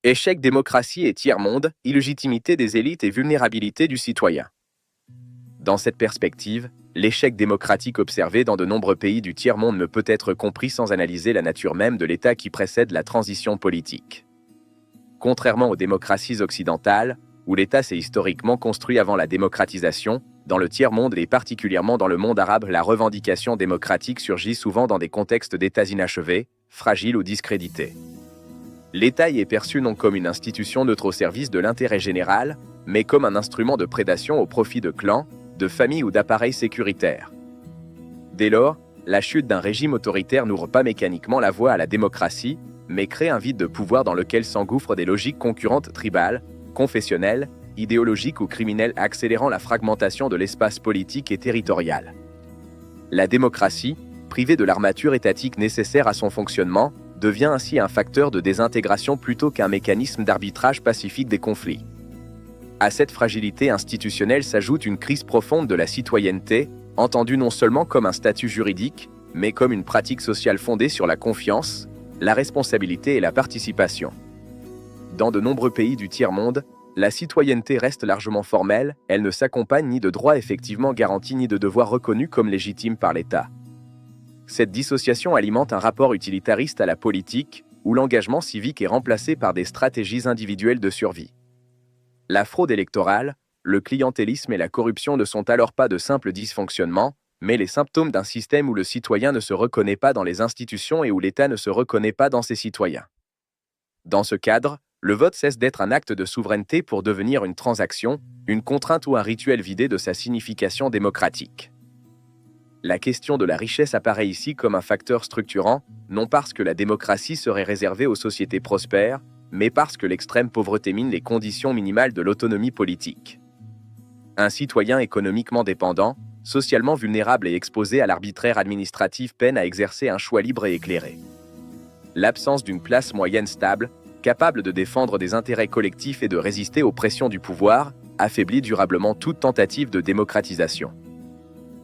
Échec démocratie et tiers-monde, illégitimité des élites et vulnérabilité du citoyen. Dans cette perspective, l'échec démocratique observé dans de nombreux pays du tiers-monde ne peut être compris sans analyser la nature même de l'État qui précède la transition politique. Contrairement aux démocraties occidentales, où l'État s'est historiquement construit avant la démocratisation, dans le tiers-monde et particulièrement dans le monde arabe, la revendication démocratique surgit souvent dans des contextes d'États inachevés, fragiles ou discrédités. L'État y est perçu non comme une institution neutre au service de l'intérêt général, mais comme un instrument de prédation au profit de clans, de familles ou d'appareils sécuritaires. Dès lors, la chute d'un régime autoritaire n'ouvre pas mécaniquement la voie à la démocratie, mais crée un vide de pouvoir dans lequel s'engouffrent des logiques concurrentes tribales, confessionnelles, idéologiques ou criminelles, accélérant la fragmentation de l'espace politique et territorial. La démocratie, privée de l'armature étatique nécessaire à son fonctionnement, devient ainsi un facteur de désintégration plutôt qu'un mécanisme d'arbitrage pacifique des conflits. À cette fragilité institutionnelle s'ajoute une crise profonde de la citoyenneté, entendue non seulement comme un statut juridique, mais comme une pratique sociale fondée sur la confiance, la responsabilité et la participation. Dans de nombreux pays du tiers-monde, la citoyenneté reste largement formelle, elle ne s'accompagne ni de droits effectivement garantis ni de devoirs reconnus comme légitimes par l'État. Cette dissociation alimente un rapport utilitariste à la politique, où l'engagement civique est remplacé par des stratégies individuelles de survie. La fraude électorale, le clientélisme et la corruption ne sont alors pas de simples dysfonctionnements, mais les symptômes d'un système où le citoyen ne se reconnaît pas dans les institutions et où l'État ne se reconnaît pas dans ses citoyens. Dans ce cadre, le vote cesse d'être un acte de souveraineté pour devenir une transaction, une contrainte ou un rituel vidé de sa signification démocratique. La question de la richesse apparaît ici comme un facteur structurant, non parce que la démocratie serait réservée aux sociétés prospères, mais parce que l'extrême pauvreté mine les conditions minimales de l'autonomie politique. Un citoyen économiquement dépendant, socialement vulnérable et exposé à l'arbitraire administratif peine à exercer un choix libre et éclairé. L'absence d'une classe moyenne stable, capable de défendre des intérêts collectifs et de résister aux pressions du pouvoir, affaiblit durablement toute tentative de démocratisation.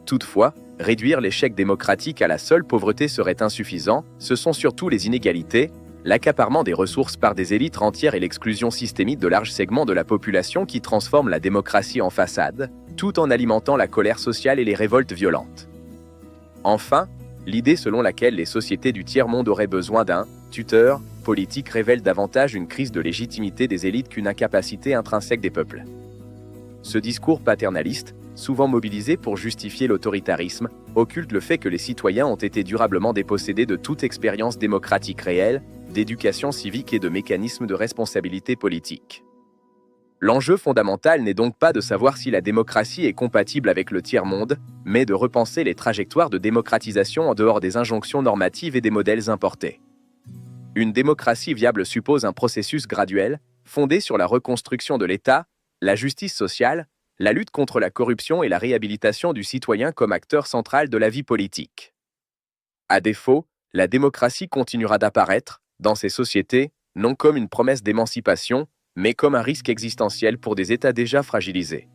Toutefois, réduire l'échec démocratique à la seule pauvreté serait insuffisant, ce sont surtout les inégalités, l'accaparement des ressources par des élites entières et l'exclusion systémique de larges segments de la population qui transforment la démocratie en façade, tout en alimentant la colère sociale et les révoltes violentes. Enfin, l'idée selon laquelle les sociétés du tiers-monde auraient besoin d'un tuteur politique révèle davantage une crise de légitimité des élites qu'une incapacité intrinsèque des peuples. Ce discours paternaliste, souvent mobilisé pour justifier l'autoritarisme, occulte le fait que les citoyens ont été durablement dépossédés de toute expérience démocratique réelle, d'éducation civique et de mécanismes de responsabilité politique. L'enjeu fondamental n'est donc pas de savoir si la démocratie est compatible avec le tiers-monde, mais de repenser les trajectoires de démocratisation en dehors des injonctions normatives et des modèles importés. Une démocratie viable suppose un processus graduel, fondé sur la reconstruction de l'État, la justice sociale, la lutte contre la corruption et la réhabilitation du citoyen comme acteur central de la vie politique. À défaut, la démocratie continuera d'apparaître, dans ces sociétés, non comme une promesse d'émancipation, mais comme un risque existentiel pour des États déjà fragilisés.